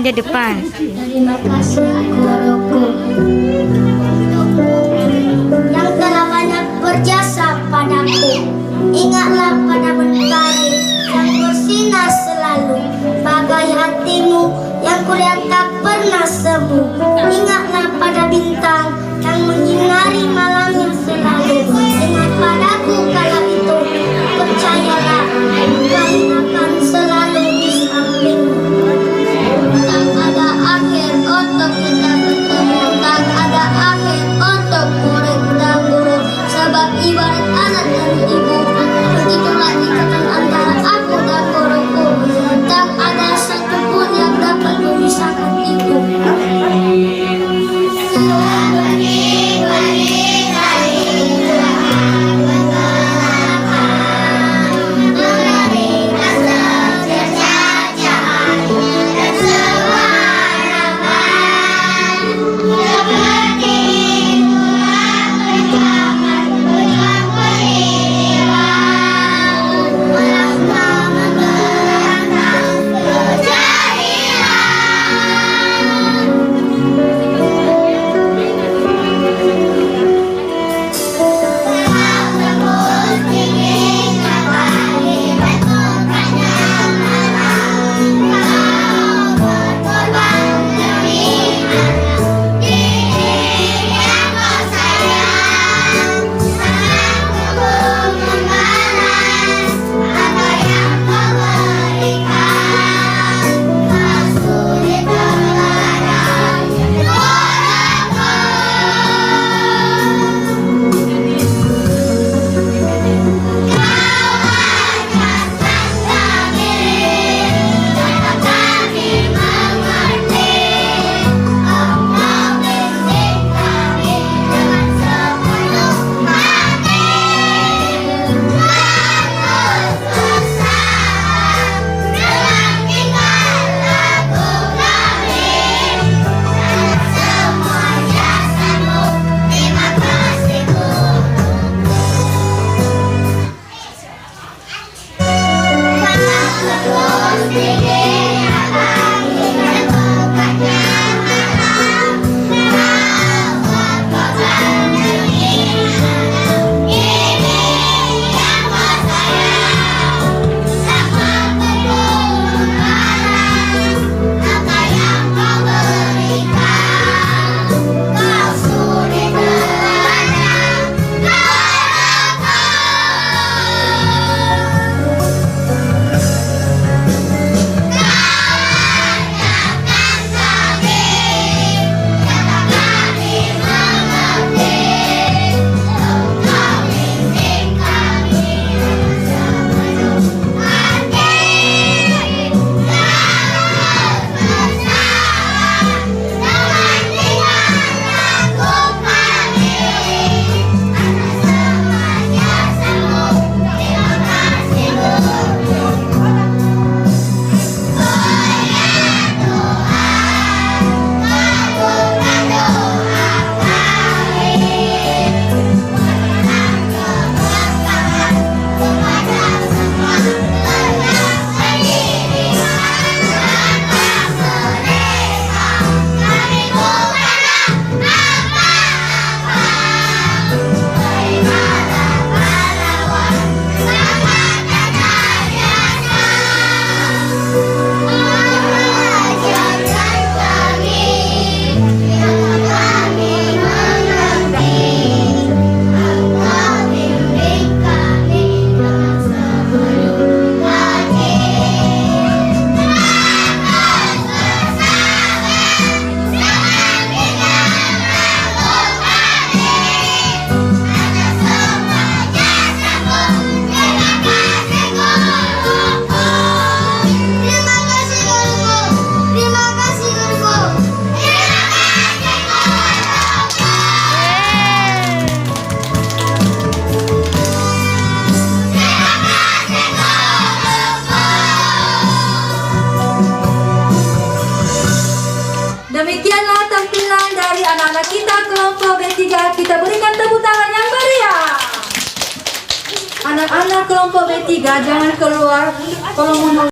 di depan. Terima kasih guruku yang telah banyak berjasa padaku. Ingatlah pada mentari yang bersinar selalu, bagai hatimu yang kulihat tak pernah semu. Ingatlah pada bintang yang menyinari malamnya selalu. Ingat padaku kala itu, percayalah Tuhan akan selalu di sampingmu. Tak ada akhir untuk kita bertemu, tak ada akhir untuk murid dan guru, sebab ibarat anak dan ibu, begitulah ikatan antara aku dan guruku. Tak ada satupun yang dapat memisahkan itu. Demikianlah tampilan dari anak-anak kita kelompok B3. Kita berikan tepuk tangan yang meriah. Anak-anak kelompok B3 jangan keluar kalau mau